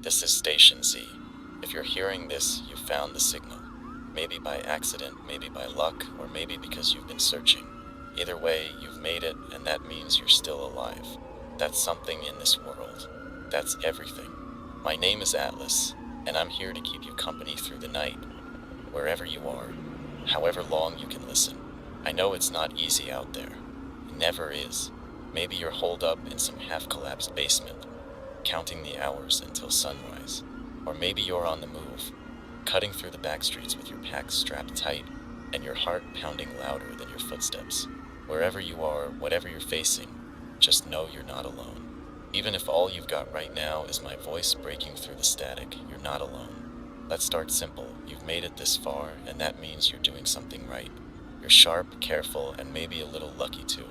This is Station Z. If you're hearing this, you found the signal. Maybe by accident, maybe by luck, or maybe because you've been searching. Either way, you've made it, and that means you're still alive. That's something in this world. That's everything. My name is Atlas, and I'm here to keep you company through the night, wherever you are, however long you can listen. I know it's not easy out there. It never is. Maybe you're holed up in some half-collapsed basement, counting the hours until sunrise. Or maybe you're on the move, cutting through the back streets with your pack strapped tight and your heart pounding louder than your footsteps. Wherever you are, whatever you're facing, just know you're not alone. Even if all you've got right now is my voice breaking through the static, you're not alone. Let's start simple. You've made it this far, and that means you're doing something right. You're sharp, careful, and maybe a little lucky too.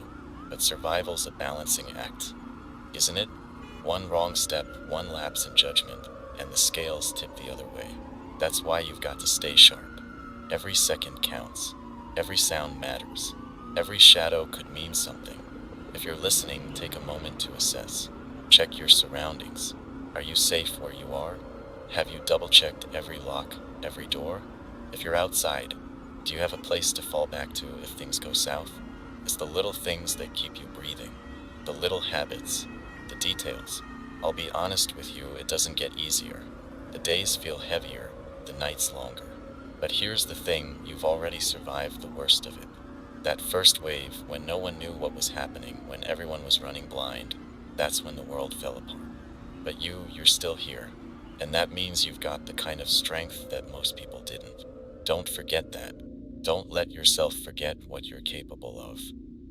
But survival's a balancing act, isn't it? One wrong step, one lapse in judgment, and the scales tip the other way. That's why you've got to stay sharp. Every second counts. Every sound matters. Every shadow could mean something. If you're listening, take a moment to assess. Check your surroundings. Are you safe where you are? Have you double-checked every lock, every door? If you're outside, do you have a place to fall back to if things go south? It's the little things that keep you breathing. The little habits. The details. I'll be honest with you, it doesn't get easier. The days feel heavier, the nights longer. But here's the thing, you've already survived the worst of it. That first wave, when no one knew what was happening, when everyone was running blind, that's when the world fell apart. But you're still here. And that means you've got the kind of strength that most people didn't. Don't forget that. Don't let yourself forget what you're capable of.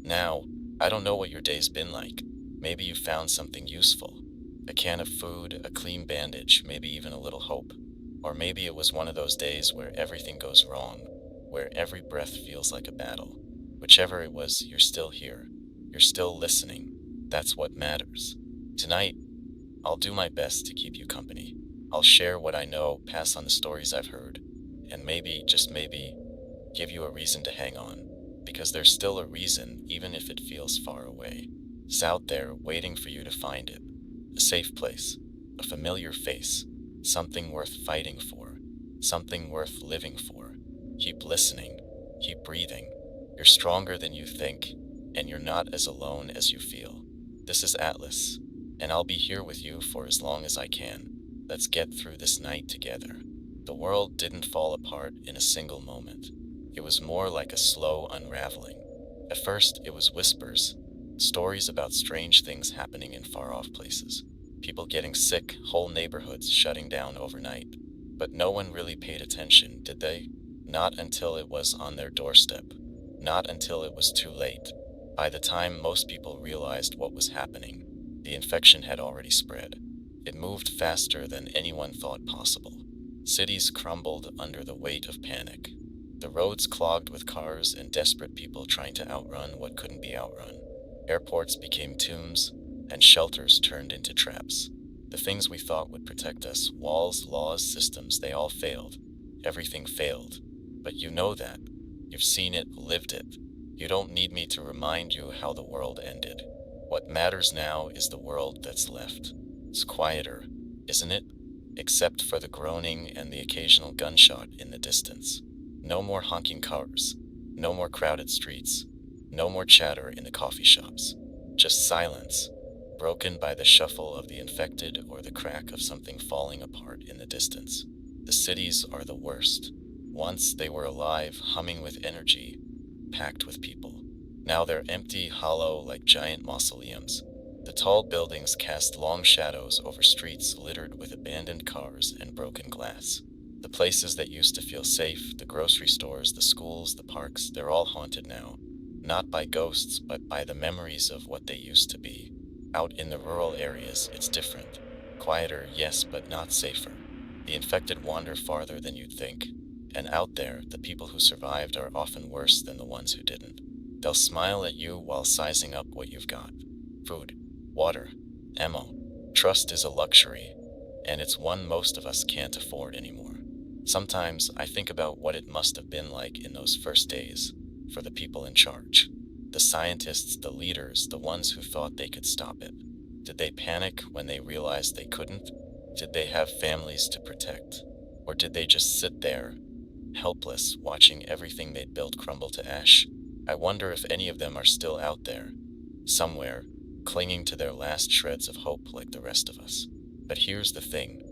Now, I don't know what your day's been like. Maybe you found something useful. A can of food, a clean bandage, maybe even a little hope. Or maybe it was one of those days where everything goes wrong, where every breath feels like a battle. Whichever it was, you're still here. You're still listening. That's what matters. Tonight, I'll do my best to keep you company. I'll share what I know, pass on the stories I've heard, and maybe, just maybe, give you a reason to hang on. Because there's still a reason, even if it feels far away. It's out there, waiting for you to find it. A safe place, a familiar face, something worth fighting for, something worth living for. Keep listening, keep breathing. You're stronger than you think, and you're not as alone as you feel. This is Atlas, and I'll be here with you for as long as I can. Let's get through this night together. The world didn't fall apart in a single moment. It was more like a slow unraveling. At first, it was whispers, stories about strange things happening in far-off places. People getting sick, whole neighborhoods shutting down overnight. But no one really paid attention, did they? Not until it was on their doorstep. Not until it was too late. By the time most people realized what was happening, the infection had already spread. It moved faster than anyone thought possible. Cities crumbled under the weight of panic. The roads clogged with cars and desperate people trying to outrun what couldn't be outrun. Airports became tombs, and shelters turned into traps. The things we thought would protect us, walls, laws, systems, they all failed. Everything failed. But you know that. You've seen it, lived it. You don't need me to remind you how the world ended. What matters now is the world that's left. It's quieter, isn't it? Except for the groaning and the occasional gunshot in the distance. No more honking cars. No more crowded streets. No more chatter in the coffee shops. Just silence, broken by the shuffle of the infected or the crack of something falling apart in the distance. The cities are the worst. Once they were alive, humming with energy, packed with people. Now they're empty, hollow, like giant mausoleums. The tall buildings cast long shadows over streets littered with abandoned cars and broken glass. The places that used to feel safe, the grocery stores, the schools, the parks, they're all haunted now. Not by ghosts, but by the memories of what they used to be. Out in the rural areas, it's different. Quieter, yes, but not safer. The infected wander farther than you'd think. And out there, the people who survived are often worse than the ones who didn't. They'll smile at you while sizing up what you've got. Food, water, ammo. Trust is a luxury, and it's one most of us can't afford anymore. Sometimes I think about what it must have been like in those first days for the people in charge. The scientists, the leaders, the ones who thought they could stop it. Did they panic when they realized they couldn't? Did they have families to protect? Or did they just sit there, helpless, watching everything they'd built crumble to ash? I wonder if any of them are still out there, somewhere, clinging to their last shreds of hope like the rest of us. But here's the thing.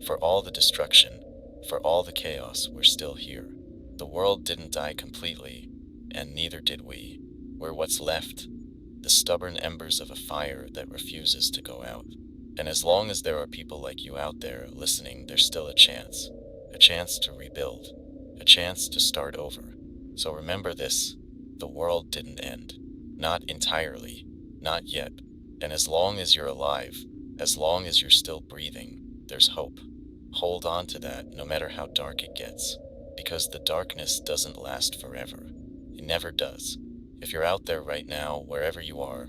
For all the destruction, for all the chaos, we're still here. The world didn't die completely, and neither did we. We're what's left, the stubborn embers of a fire that refuses to go out. And as long as there are people like you out there listening, there's still a chance to rebuild, a chance to start over. So remember this, the world didn't end. Not entirely, not yet. And as long as you're alive, as long as you're still breathing, there's hope. Hold on to that no matter how dark it gets, because the darkness doesn't last forever. It never does. If you're out there right now, wherever you are,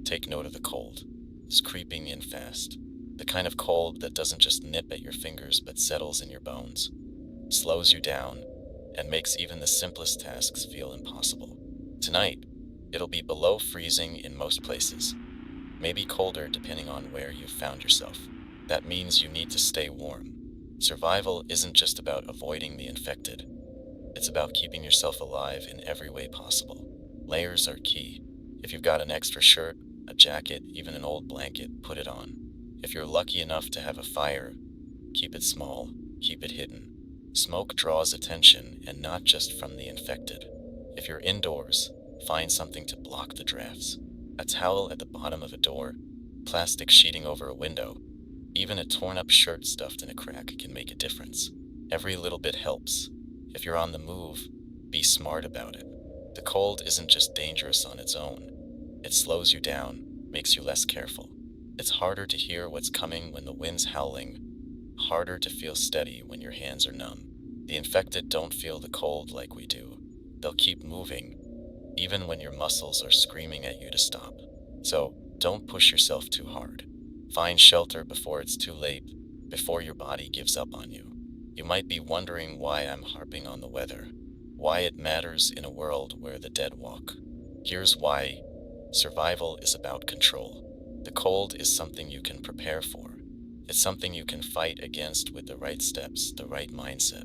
take note of the cold. It's creeping in fast. The kind of cold that doesn't just nip at your fingers but settles in your bones, slows you down, and makes even the simplest tasks feel impossible. Tonight, it'll be below freezing in most places, maybe colder depending on where you've found yourself. That means you need to stay warm. Survival isn't just about avoiding the infected. It's about keeping yourself alive in every way possible. Layers are key. If you've got an extra shirt, a jacket, even an old blanket, put it on. If you're lucky enough to have a fire, keep it small, keep it hidden. Smoke draws attention, and not just from the infected. If you're indoors, find something to block the drafts. A towel at the bottom of a door, plastic sheeting over a window, even a torn-up shirt stuffed in a crack can make a difference. Every little bit helps. If you're on the move, be smart about it. The cold isn't just dangerous on its own. It slows you down, makes you less careful. It's harder to hear what's coming when the wind's howling, harder to feel steady when your hands are numb. The infected don't feel the cold like we do. They'll keep moving, even when your muscles are screaming at you to stop. So, don't push yourself too hard. Find shelter before it's too late, before your body gives up on you. You might be wondering why I'm harping on the weather, why it matters in a world where the dead walk. Here's why. Survival is about control. The cold is something you can prepare for. It's something you can fight against with the right steps, the right mindset.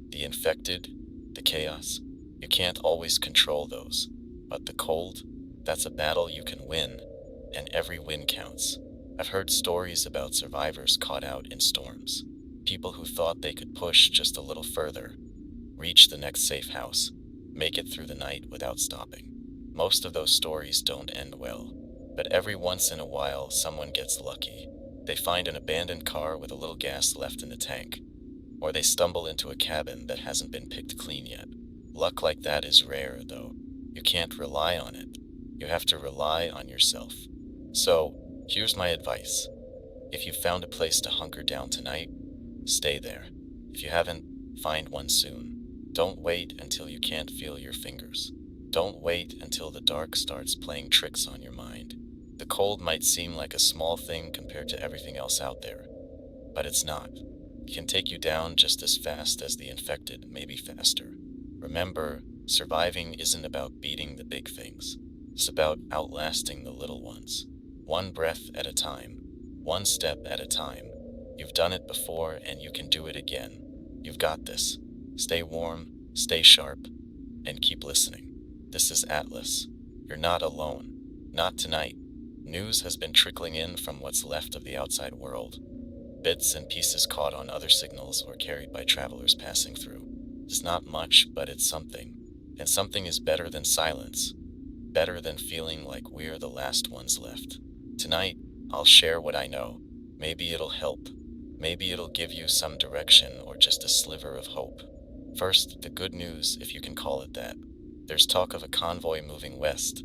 The infected, the chaos, you can't always control those. But the cold, that's a battle you can win, and every win counts. I've heard stories about survivors caught out in storms. People who thought they could push just a little further, reach the next safe house, make it through the night without stopping. Most of those stories don't end well, but every once in a while someone gets lucky. They find an abandoned car with a little gas left in the tank, or they stumble into a cabin that hasn't been picked clean yet. Luck like that is rare, though. You can't rely on it. You have to rely on yourself. So, here's my advice. If you've found a place to hunker down tonight, stay there. If you haven't, find one soon. Don't wait until you can't feel your fingers. Don't wait until the dark starts playing tricks on your mind. The cold might seem like a small thing compared to everything else out there, but it's not. It can take you down just as fast as the infected, maybe faster. Remember, surviving isn't about beating the big things. It's about outlasting the little ones. One breath at a time, one step at a time. You've done it before and you can do it again. You've got this. Stay warm, stay sharp, and keep listening. This is Atlas. You're not alone. Not tonight. News has been trickling in from what's left of the outside world. Bits and pieces caught on other signals or carried by travelers passing through. It's not much, but it's something. And something is better than silence. Better than feeling like we're the last ones left. Tonight, I'll share what I know. Maybe it'll help. Maybe it'll give you some direction or just a sliver of hope. First, the good news, if you can call it that. There's talk of a convoy moving west.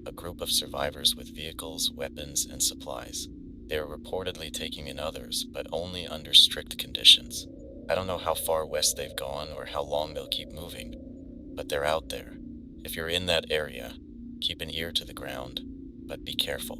A group of survivors with vehicles, weapons, and supplies. They are reportedly taking in others, but only under strict conditions. I don't know how far west they've gone or how long they'll keep moving, but they're out there. If you're in that area, keep an ear to the ground, but be careful.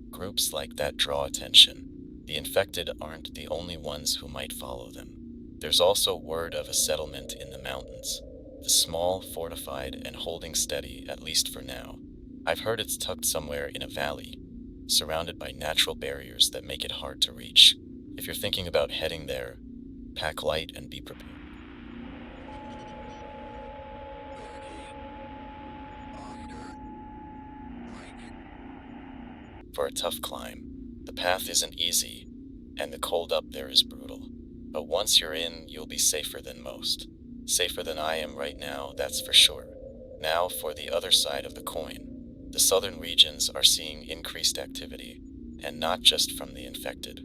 Groups like that draw attention. The infected aren't the only ones who might follow them. There's also word of a settlement in the mountains. The small, fortified, and holding steady, at least for now. I've heard it's tucked somewhere in a valley, surrounded by natural barriers that make it hard to reach. If you're thinking about heading there, pack light and be prepared for a tough climb. The path isn't easy, and the cold up there is brutal. But once you're in, you'll be safer than most. Safer than I am right now, that's for sure. Now for the other side of the coin. The southern regions are seeing increased activity, and not just from the infected.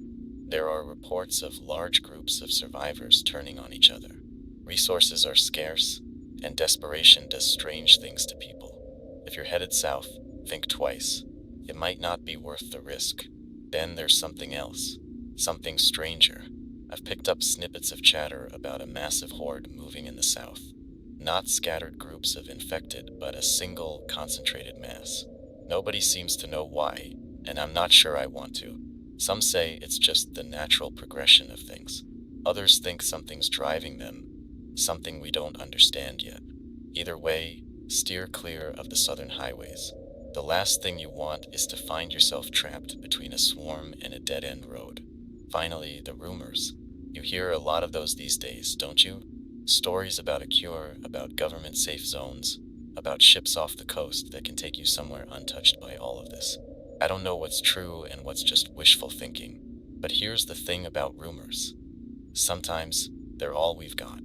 There are reports of large groups of survivors turning on each other. Resources are scarce, and desperation does strange things to people. If you're headed south, think twice. It might not be worth the risk. Then there's something else, something stranger. I've picked up snippets of chatter about a massive horde moving in the south. Not scattered groups of infected, but a single, concentrated mass. Nobody seems to know why, and I'm not sure I want to. Some say it's just the natural progression of things. Others think something's driving them, something we don't understand yet. Either way, steer clear of the southern highways. The last thing you want is to find yourself trapped between a swarm and a dead-end road. Finally, the rumors. You hear a lot of those these days, don't you? Stories about a cure, about government safe zones, about ships off the coast that can take you somewhere untouched by all of this. I don't know what's true and what's just wishful thinking, but here's the thing about rumors. Sometimes they're all we've got.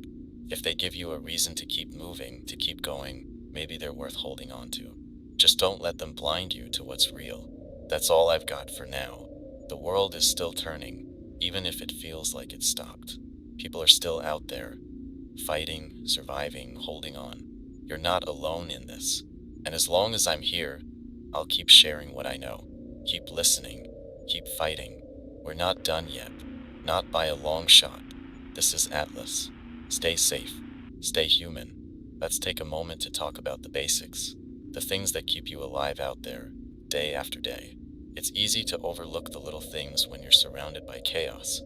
If they give you a reason to keep moving, to keep going, maybe they're worth holding on to. Just don't let them blind you to what's real. That's all I've got for now. The world is still turning, even if it feels like it's stopped. People are still out there, fighting, surviving, holding on. You're not alone in this. And as long as I'm here, I'll keep sharing what I know. Keep listening. Keep fighting. We're not done yet. Not by a long shot. This is Atlas. Stay safe. Stay human. Let's take a moment to talk about the basics. The things that keep you alive out there, day after day. It's easy to overlook the little things when you're surrounded by chaos.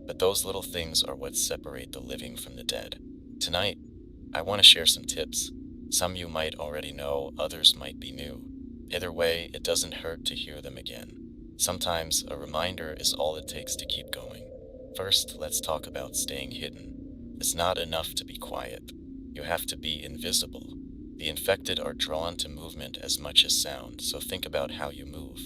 But those little things are what separate the living from the dead. Tonight, I want to share some tips. Some you might already know, others might be new. Either way, it doesn't hurt to hear them again. Sometimes a reminder is all it takes to keep going. First, let's talk about staying hidden. It's not enough to be quiet. You have to be invisible. The infected are drawn to movement as much as sound, so think about how you move.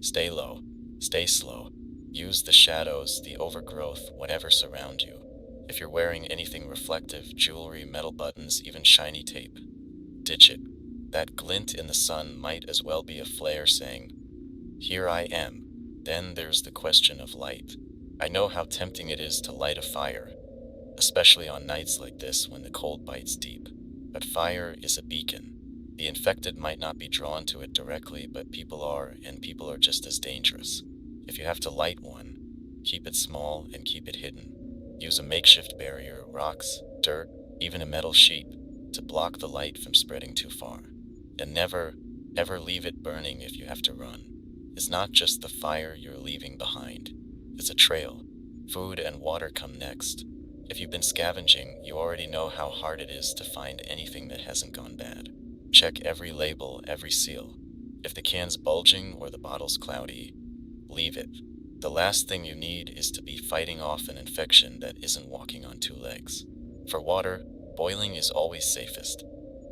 Stay low. Stay slow. Use the shadows, the overgrowth, whatever surround you. If you're wearing anything reflective, jewelry, metal buttons, even shiny tape, ditch it. That glint in the sun might as well be a flare saying, "Here I am." Then there's the question of light. I know how tempting it is to light a fire, especially on nights like this when the cold bites deep. But fire is a beacon. The infected might not be drawn to it directly, but people are, and people are just as dangerous. If you have to light one, keep it small and keep it hidden. Use a makeshift barrier, rocks, dirt, even a metal sheet, to block the light from spreading too far. And never, ever leave it burning if you have to run. It's not just the fire you're leaving behind. It's a trail. Food and water come next. If you've been scavenging, you already know how hard it is to find anything that hasn't gone bad. Check every label, every seal. If the can's bulging or the bottle's cloudy, leave it. The last thing you need is to be fighting off an infection that isn't walking on two legs. For water, boiling is always safest.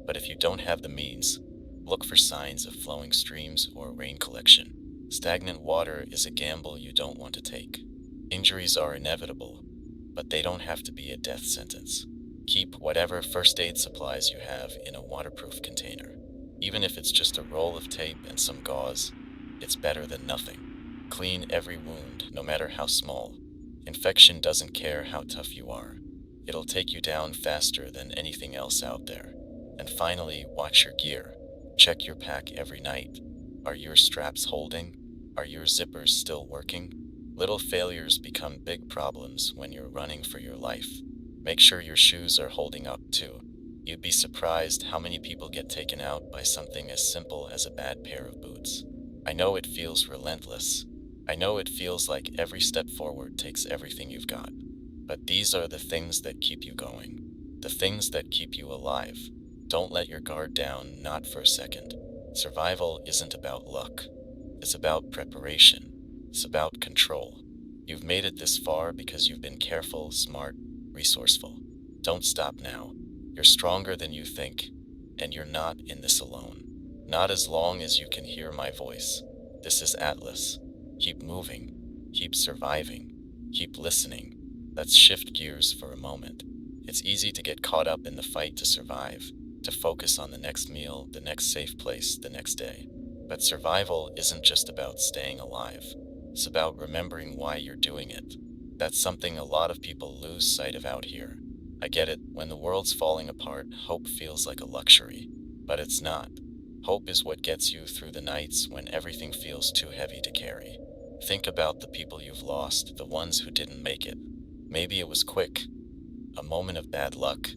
But if you don't have the means, look for signs of flowing streams or rain collection. Stagnant water is a gamble you don't want to take. Injuries are inevitable, but they don't have to be a death sentence. Keep whatever first aid supplies you have in a waterproof container. Even if it's just a roll of tape and some gauze, it's better than nothing. Clean every wound, no matter how small. Infection doesn't care how tough you are. It'll take you down faster than anything else out there. And finally, watch your gear. Check your pack every night. Are your straps holding? Are your zippers still working? Little failures become big problems when you're running for your life. Make sure your shoes are holding up too. You'd be surprised how many people get taken out by something as simple as a bad pair of boots. I know it feels relentless. I know it feels like every step forward takes everything you've got. But these are the things that keep you going. The things that keep you alive. Don't let your guard down, not for a second. Survival isn't about luck. It's about preparation. It's about control. You've made it this far because you've been careful, smart, resourceful. Don't stop now. You're stronger than you think, and you're not in this alone. Not as long as you can hear my voice. This is Atlas. Keep moving. Keep surviving. Keep listening. Let's shift gears for a moment. It's easy to get caught up in the fight to survive, to focus on the next meal, the next safe place, the next day. But survival isn't just about staying alive. It's about remembering why you're doing it. That's something a lot of people lose sight of out here. I get it, when the world's falling apart, hope feels like a luxury. But it's not. Hope is what gets you through the nights when everything feels too heavy to carry. Think about the people you've lost, the ones who didn't make it. Maybe it was quick, a moment of bad luck,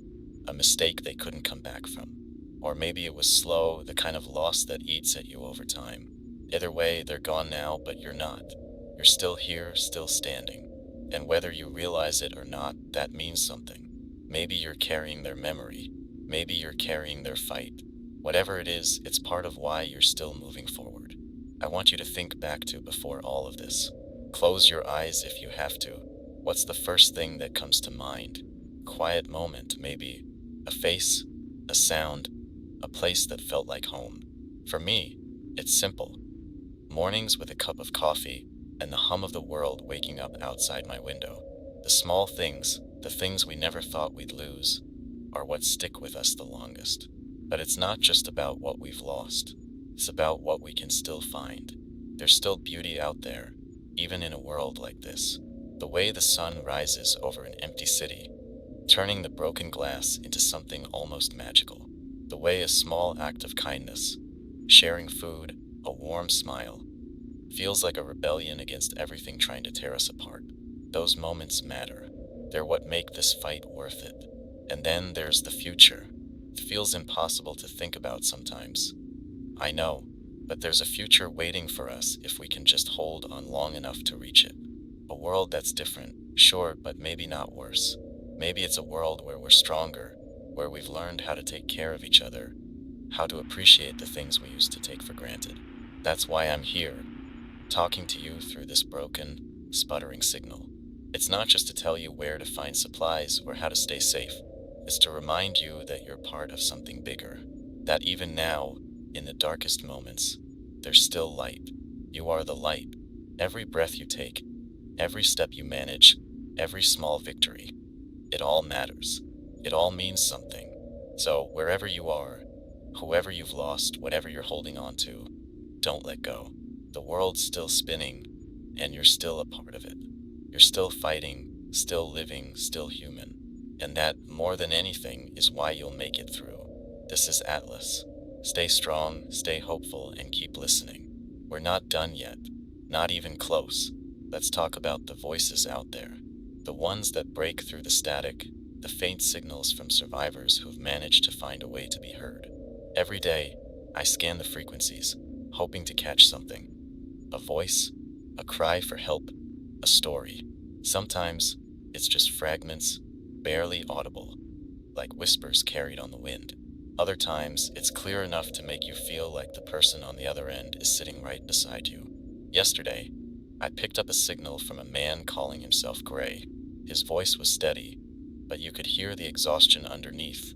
a mistake they couldn't come back from. Or maybe it was slow, the kind of loss that eats at you over time. Either way, they're gone now, but you're not. You're still here, still standing. And whether you realize it or not, that means something. Maybe you're carrying their memory. Maybe you're carrying their fight. Whatever it is, it's part of why you're still moving forward. I want you to think back to before all of this. Close your eyes if you have to. What's the first thing that comes to mind? Quiet moment, maybe. A face, a sound, a place that felt like home. For me, it's simple. Mornings with a cup of coffee and the hum of the world waking up outside my window. The small things, the things we never thought we'd lose, are what stick with us the longest. But it's not just about what we've lost. It's about what we can still find. There's still beauty out there, even in a world like this. The way the sun rises over an empty city, turning the broken glass into something almost magical. The way a small act of kindness, sharing food, a warm smile, feels like a rebellion against everything trying to tear us apart. Those moments matter. They're what make this fight worth it. And then there's the future. It feels impossible to think about sometimes. I know, but there's a future waiting for us if we can just hold on long enough to reach it. A world that's different, sure, but maybe not worse. Maybe it's a world where we're stronger, where we've learned how to take care of each other, how to appreciate the things we used to take for granted. That's why I'm here, talking to you through this broken, sputtering signal. It's not just to tell you where to find supplies or how to stay safe. It's to remind you that you're part of something bigger. That even now, in the darkest moments, there's still light. You are the light. Every breath you take, every step you manage, every small victory, it all matters. It all means something. So wherever you are, whoever you've lost, whatever you're holding on to, don't let go. The world's still spinning, and you're still a part of it. You're still fighting, still living, still human. And that, more than anything, is why you'll make it through. This is Atlas. Stay strong, stay hopeful, and keep listening. We're not done yet. Not even close. Let's talk about the voices out there. The ones that break through the static, the faint signals from survivors who've managed to find a way to be heard. Every day, I scan the frequencies, hoping to catch something. A voice, a cry for help, a story. Sometimes, it's just fragments, barely audible, like whispers carried on the wind. Other times, it's clear enough to make you feel like the person on the other end is sitting right beside you. Yesterday, I picked up a signal from a man calling himself Gray. His voice was steady, but you could hear the exhaustion underneath,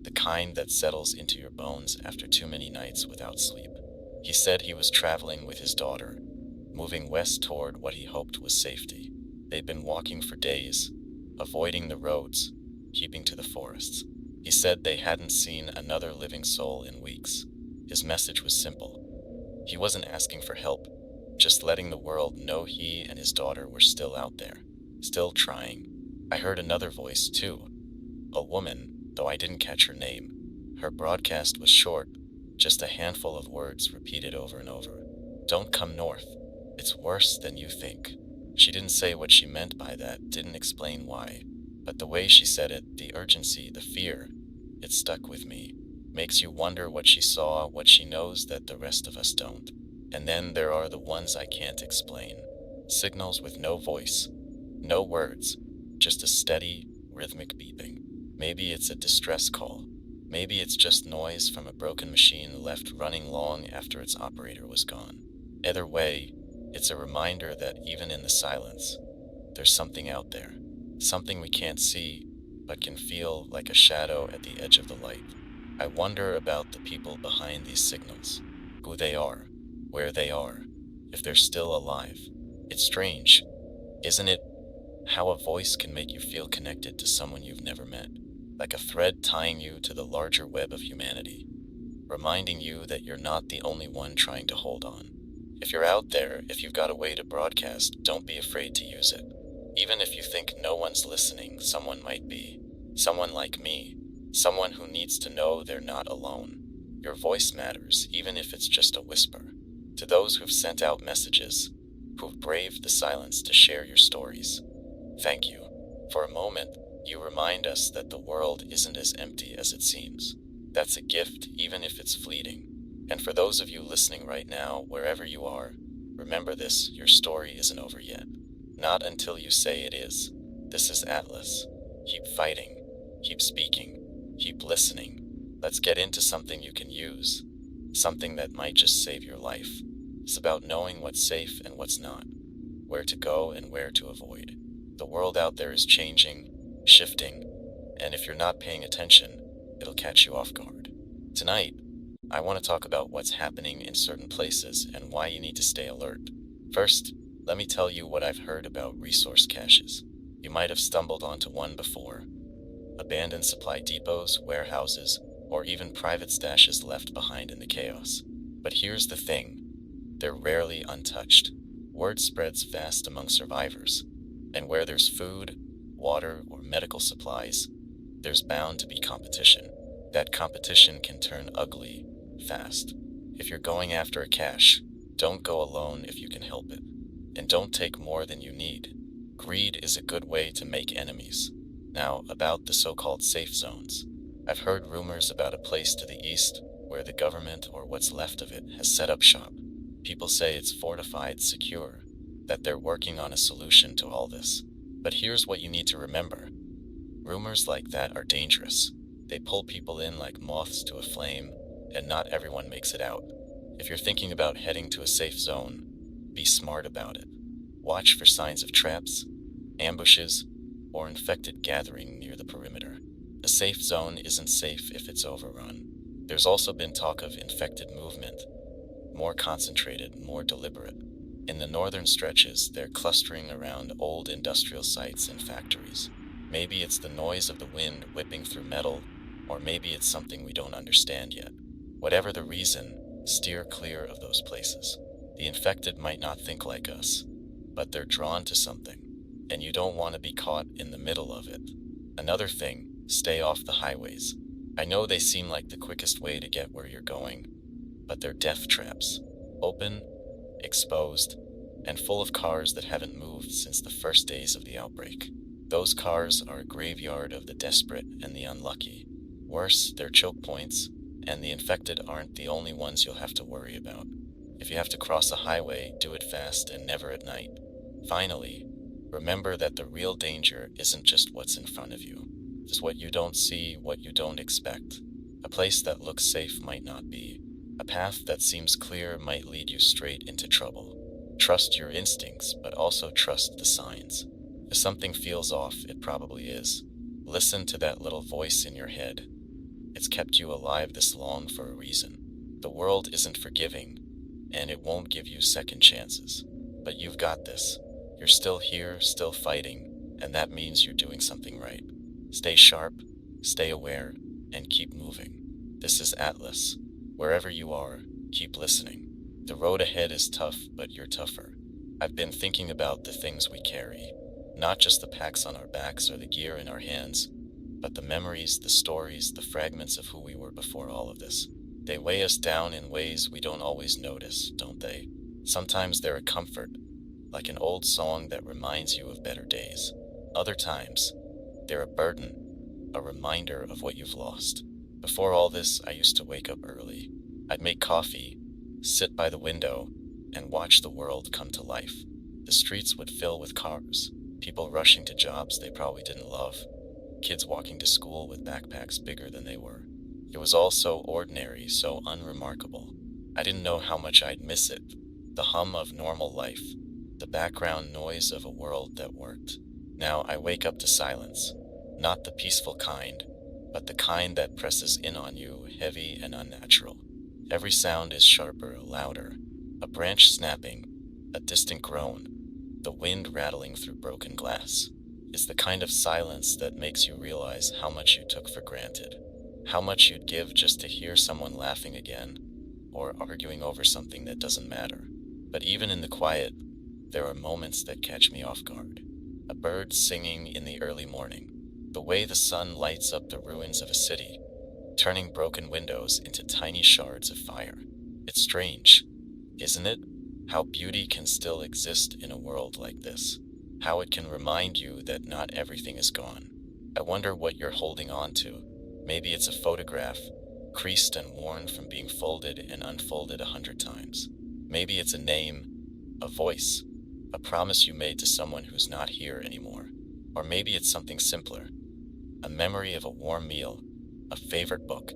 the kind that settles into your bones after too many nights without sleep. He said he was traveling with his daughter, moving west toward what he hoped was safety. They'd been walking for days, avoiding the roads, keeping to the forests. He said they hadn't seen another living soul in weeks. His message was simple. He wasn't asking for help, just letting the world know he and his daughter were still out there, still trying. I heard another voice, too. A woman, though I didn't catch her name. Her broadcast was short, just a handful of words repeated over and over. Don't come north. It's worse than you think. She didn't say what she meant by that, didn't explain why. But the way she said it, the urgency, the fear, it stuck with me. Makes you wonder what she saw, what she knows that the rest of us don't. And then there are the ones I can't explain. Signals with no voice, no words, just a steady, rhythmic beeping. Maybe it's a distress call. Maybe it's just noise from a broken machine left running long after its operator was gone. Either way, it's a reminder that even in the silence, there's something out there. Something we can't see, but can feel like a shadow at the edge of the light. I wonder about the people behind these signals, who they are, where they are, if they're still alive. It's strange, isn't it? How a voice can make you feel connected to someone you've never met, like a thread tying you to the larger web of humanity, reminding you that you're not the only one trying to hold on. If you're out there, if you've got a way to broadcast, don't be afraid to use it. Even if you think no one's listening, someone might be. Someone like me. Someone who needs to know they're not alone. Your voice matters, even if it's just a whisper. To those who've sent out messages, who've braved the silence to share your stories, thank you. For a moment, you remind us that the world isn't as empty as it seems. That's a gift, even if it's fleeting. And for those of you listening right now, wherever you are, remember this, your story isn't over yet. Not until you say it is. This is Atlas. Keep fighting. Keep speaking. Keep listening. Let's get into something you can use. Something that might just save your life. It's about knowing what's safe and what's not. Where to go and where to avoid. The world out there is changing, shifting, and if you're not paying attention, it'll catch you off guard. Tonight, I want to talk about what's happening in certain places and why you need to stay alert. First, let me tell you what I've heard about resource caches. You might have stumbled onto one before. Abandoned supply depots, warehouses, or even private stashes left behind in the chaos. But here's the thing. They're rarely untouched. Word spreads fast among survivors. And where there's food, water, or medical supplies, there's bound to be competition. That competition can turn ugly fast. If you're going after a cache, don't go alone if you can help it. And don't take more than you need. Greed is a good way to make enemies. Now, about the so-called safe zones. I've heard rumors about a place to the east where the government, or what's left of it, has set up shop. People say it's fortified, secure, that they're working on a solution to all this. But here's what you need to remember. Rumors like that are dangerous. They pull people in like moths to a flame, and not everyone makes it out. If you're thinking about heading to a safe zone, be smart about it. Watch for signs of traps, ambushes, or infected gathering near the perimeter. A safe zone isn't safe if it's overrun. There's also been talk of infected movement, more concentrated, more deliberate. In the northern stretches, they're clustering around old industrial sites and factories. Maybe it's the noise of the wind whipping through metal, or maybe it's something we don't understand yet. Whatever the reason, steer clear of those places. The infected might not think like us, but they're drawn to something, and you don't want to be caught in the middle of it. Another thing, stay off the highways. I know they seem like the quickest way to get where you're going, but they're death traps. Open, exposed, and full of cars that haven't moved since the first days of the outbreak. Those cars are a graveyard of the desperate and the unlucky. Worse, they're choke points, and the infected aren't the only ones you'll have to worry about. If you have to cross a highway, do it fast and never at night. Finally, remember that the real danger isn't just what's in front of you. It's what you don't see, what you don't expect. A place that looks safe might not be. A path that seems clear might lead you straight into trouble. Trust your instincts, but also trust the signs. If something feels off, it probably is. Listen to that little voice in your head. It's kept you alive this long for a reason. The world isn't forgiving, and it won't give you second chances. But you've got this. You're still here, still fighting, and that means you're doing something right. Stay sharp, stay aware, and keep moving. This is Atlas. Wherever you are, keep listening. The road ahead is tough, but you're tougher. I've been thinking about the things we carry. Not just the packs on our backs or the gear in our hands, but the memories, the stories, the fragments of who we were before all of this. They weigh us down in ways we don't always notice, don't they? Sometimes they're a comfort, like an old song that reminds you of better days. Other times, they're a burden, a reminder of what you've lost. Before all this, I used to wake up early. I'd make coffee, sit by the window, and watch the world come to life. The streets would fill with cars, people rushing to jobs they probably didn't love, kids walking to school with backpacks bigger than they were. It was all so ordinary, so unremarkable. I didn't know how much I'd miss it. The hum of normal life, the background noise of a world that worked. Now I wake up to silence, not the peaceful kind, but the kind that presses in on you, heavy and unnatural. Every sound is sharper, louder, a branch snapping, a distant groan, the wind rattling through broken glass. It's the kind of silence that makes you realize how much you took for granted, how much you'd give just to hear someone laughing again, or arguing over something that doesn't matter. But even in the quiet, there are moments that catch me off guard. A bird singing in the early morning, the way the sun lights up the ruins of a city, turning broken windows into tiny shards of fire. It's strange, isn't it? How beauty can still exist in a world like this. How it can remind you that not everything is gone. I wonder what you're holding on to. Maybe it's a photograph, creased and worn from being folded and unfolded 100 times. Maybe it's a name, a voice, a promise you made to someone who's not here anymore. Or maybe it's something simpler, a memory of a warm meal, a favorite book,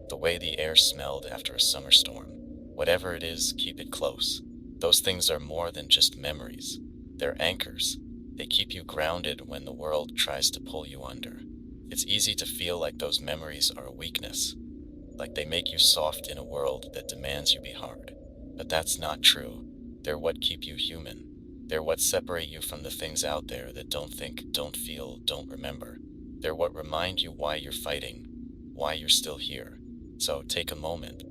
the way the air smelled after a summer storm. Whatever it is, keep it close. Those things are more than just memories. They're anchors. They keep you grounded when the world tries to pull you under. It's easy to feel like those memories are a weakness, like they make you soft in a world that demands you be hard. But that's not true. They're what keep you human. They're what separate you from the things out there that don't think, don't feel, don't remember. They're what remind you why you're fighting, why you're still here. So take a moment.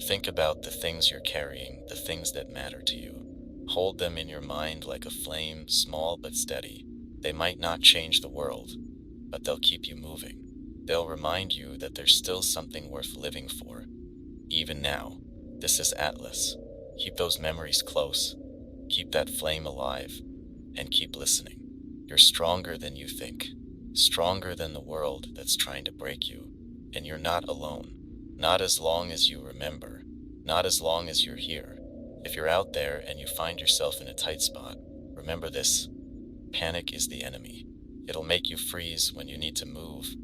Think about the things you're carrying, the things that matter to you. Hold them in your mind like a flame, small but steady. They might not change the world, but they'll keep you moving. They'll remind you that there's still something worth living for, even now. This is Atlas. Keep those memories close, keep that flame alive, and keep listening. You're stronger than you think, stronger than the world that's trying to break you, and you're not alone. Not as long as you remember, not as long as you're here. If you're out there and you find yourself in a tight spot, remember this: panic is the enemy. It'll make you freeze when you need to move,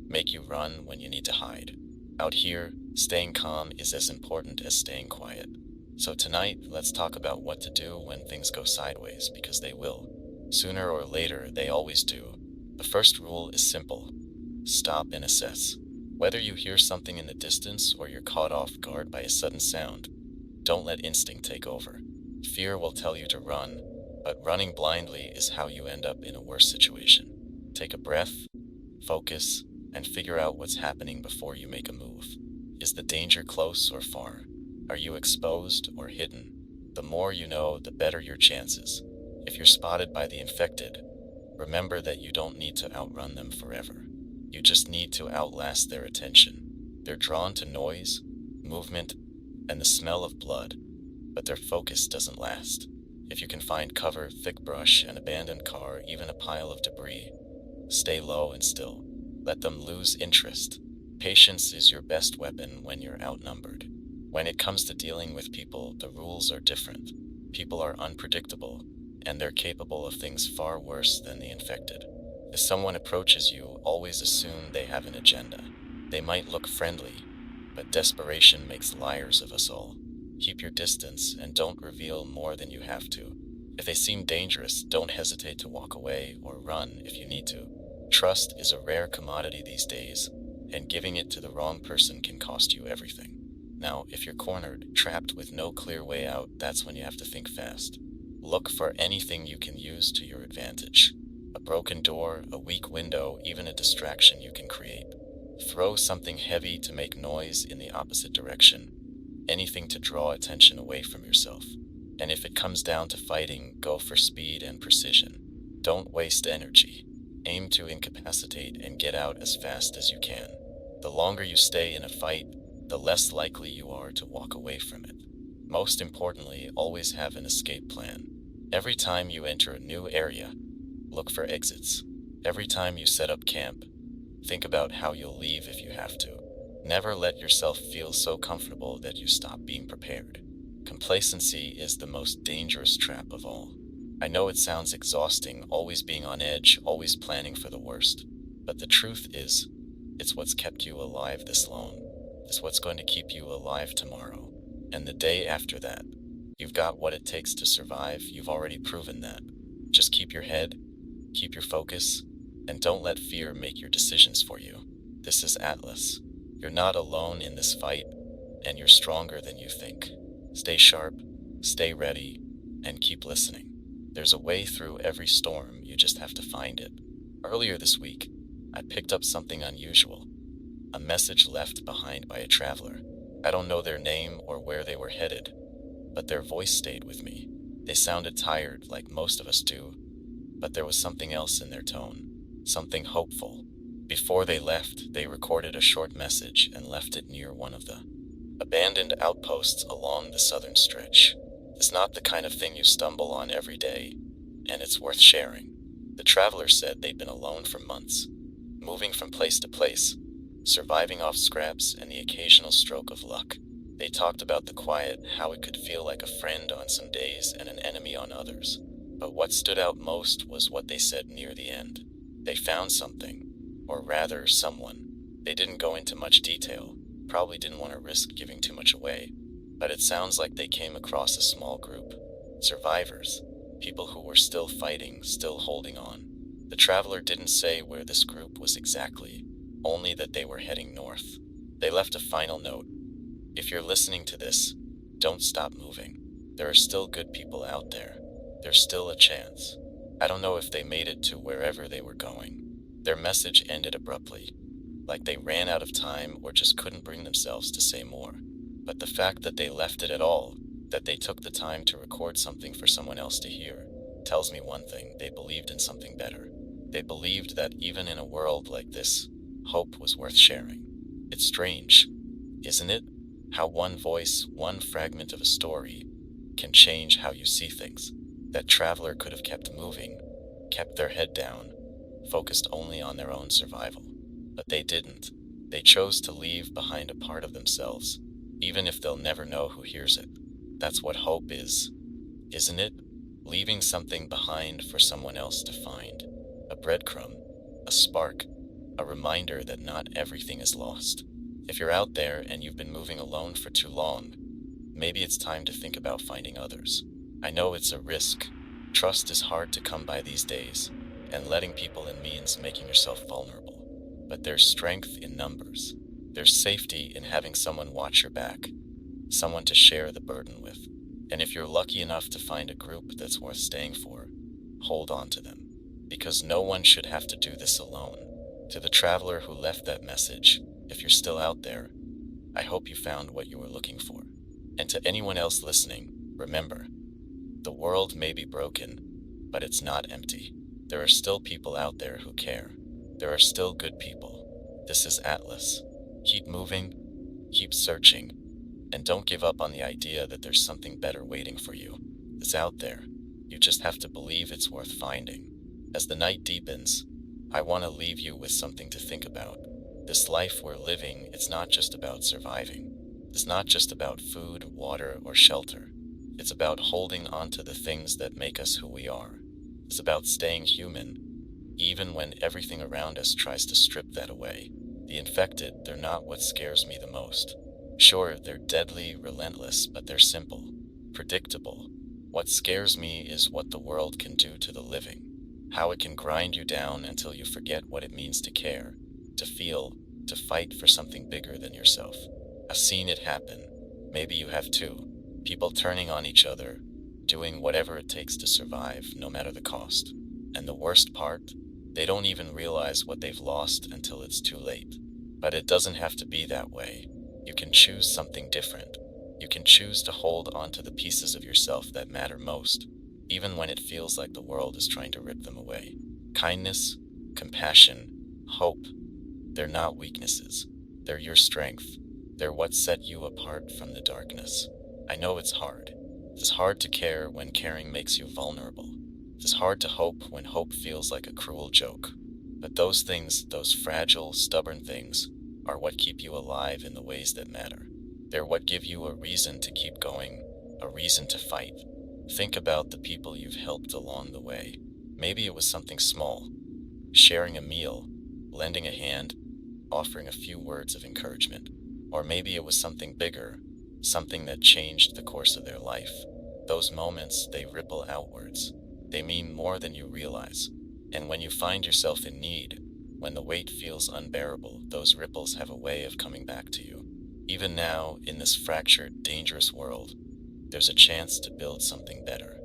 make you run when you need to hide. Out here, staying calm is as important as staying quiet. So tonight, let's talk about what to do when things go sideways, because they will. Sooner or later, they always do. The first rule is simple: stop and assess. Whether you hear something in the distance or you're caught off guard by a sudden sound, don't let instinct take over. Fear will tell you to run, but running blindly is how you end up in a worse situation. Take a breath, focus, and figure out what's happening before you make a move. Is the danger close or far? Are you exposed or hidden? The more you know, the better your chances. If you're spotted by the infected, remember that you don't need to outrun them forever. You just need to outlast their attention. They're drawn to noise, movement, and the smell of blood, but their focus doesn't last. If you can find cover, thick brush, an abandoned car, even a pile of debris, stay low and still. Let them lose interest. Patience is your best weapon when you're outnumbered. When it comes to dealing with people, the rules are different. People are unpredictable, and they're capable of things far worse than the infected. If someone approaches you, always assume they have an agenda. They might look friendly, but desperation makes liars of us all. Keep your distance and don't reveal more than you have to. If they seem dangerous, don't hesitate to walk away or run if you need to. Trust is a rare commodity these days, and giving it to the wrong person can cost you everything. Now, if you're cornered, trapped with no clear way out, that's when you have to think fast. Look for anything you can use to your advantage. A broken door, a weak window, even a distraction you can create. Throw something heavy to make noise in the opposite direction. Anything to draw attention away from yourself. And if it comes down to fighting, go for speed and precision. Don't waste energy. Aim to incapacitate and get out as fast as you can. The longer you stay in a fight, the less likely you are to walk away from it. Most importantly, always have an escape plan. Every time you enter a new area, look for exits. Every time you set up camp, think about how you'll leave if you have to. Never let yourself feel so comfortable that you stop being prepared. Complacency is the most dangerous trap of all. I know it sounds exhausting, always being on edge, always planning for the worst. But the truth is, it's what's kept you alive this long. It's what's going to keep you alive tomorrow, and the day after that, You've got what it takes to survive. You've already proven that. Just keep your head, keep your focus, and don't let fear make your decisions for you. This is Atlas. You're not alone in this fight, and you're stronger than you think. Stay sharp, stay ready, and keep listening. There's a way through every storm, you just have to find it. Earlier this week, I picked up something unusual, a message left behind by a traveler. I don't know their name or where they were headed, but their voice stayed with me. They sounded tired, like most of us do, but there was something else in their tone, something hopeful. Before they left, they recorded a short message and left it near one of the abandoned outposts along the southern stretch. It's not the kind of thing you stumble on every day, and it's worth sharing. The traveler said they'd been alone for months, moving from place to place, surviving off scraps and the occasional stroke of luck. They talked about the quiet, how it could feel like a friend on some days and an enemy on others. But what stood out most was what they said near the end. They found something, or rather someone. They didn't go into much detail, probably didn't want to risk giving too much away, but it sounds like they came across a small group. Survivors, people who were still fighting, still holding on. The traveler didn't say where this group was exactly, only that they were heading north. They left a final note. If you're listening to this, don't stop moving. There are still good people out there. There's still a chance. I don't know if they made it to wherever they were going. Their message ended abruptly, like they ran out of time or just couldn't bring themselves to say more. But the fact that they left it at all, that they took the time to record something for someone else to hear, tells me one thing: they believed in something better. They believed that even in a world like this, hope was worth sharing. It's strange, isn't it? How one voice, one fragment of a story, can change how you see things. That traveler could have kept moving, kept their head down, focused only on their own survival. But they didn't. They chose to leave behind a part of themselves, even if they'll never know who hears it. That's what hope is, isn't it? Leaving something behind for someone else to find. A breadcrumb, a spark, a reminder that not everything is lost. If you're out there and you've been moving alone for too long, maybe it's time to think about finding others. I know it's a risk. Trust is hard to come by these days, and letting people in means making yourself vulnerable. But there's strength in numbers. There's safety in having someone watch your back, someone to share the burden with. And if you're lucky enough to find a group that's worth staying for, hold on to them. Because no one should have to do this alone. To the traveler who left that message, if you're still out there, I hope you found what you were looking for. And to anyone else listening, remember, the world may be broken, but it's not empty. There are still people out there who care. There are still good people. This is Atlas. Keep moving, keep searching, and don't give up on the idea that there's something better waiting for you. It's out there. You just have to believe it's worth finding. As the night deepens, I want to leave you with something to think about. This life we're living, it's not just about surviving. It's not just about food, water, or shelter. It's about holding on to the things that make us who we are. It's about staying human, even when everything around us tries to strip that away. The infected, they're not what scares me the most. Sure, they're deadly, relentless, but they're simple, predictable. What scares me is what the world can do to the living. How it can grind you down until you forget what it means to care, to feel, to fight for something bigger than yourself. I've seen it happen. Maybe you have too. People turning on each other, doing whatever it takes to survive, no matter the cost. And the worst part, they don't even realize what they've lost until it's too late. But it doesn't have to be that way. You can choose something different. You can choose to hold on to the pieces of yourself that matter most, even when it feels like the world is trying to rip them away. Kindness, compassion, hope, they're not weaknesses. They're your strength. They're what set you apart from the darkness. I know it's hard. It's hard to care when caring makes you vulnerable. It's hard to hope when hope feels like a cruel joke. But those things, those fragile, stubborn things, are what keep you alive in the ways that matter. They're what give you a reason to keep going, a reason to fight. Think about the people you've helped along the way. Maybe it was something small, sharing a meal, lending a hand, offering a few words of encouragement. Or maybe it was something bigger, something that changed the course of their life. Those moments, they ripple outwards. They mean more than you realize. And when you find yourself in need, when the weight feels unbearable, those ripples have a way of coming back to you. Even now, in this fractured, dangerous world, there's a chance to build something better.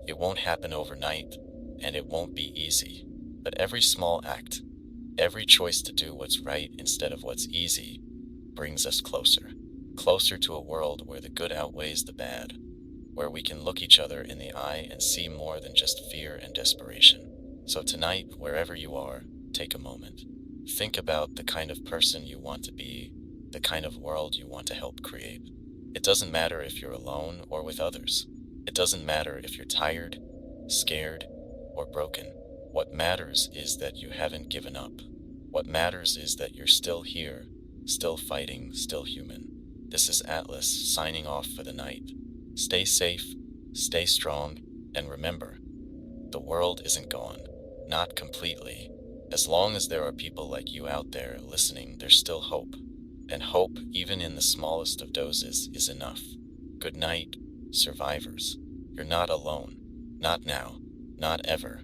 It won't happen overnight, and it won't be easy. But every small act, every choice to do what's right instead of what's easy, brings us closer. Closer to a world where the good outweighs the bad, where we can look each other in the eye and see more than just fear and desperation. So tonight, wherever you are, take a moment. Think about the kind of person you want to be, the kind of world you want to help create. It doesn't matter if you're alone or with others. It doesn't matter if you're tired, scared, or broken. What matters is that you haven't given up. What matters is that you're still here, still fighting, still human. This is Atlas signing off for the night. Stay safe, stay strong, and remember, the world isn't gone. Not completely. As long as there are people like you out there listening, there's still hope. And hope, even in the smallest of doses, is enough. Good night, survivors. You're not alone. Not now. Not ever.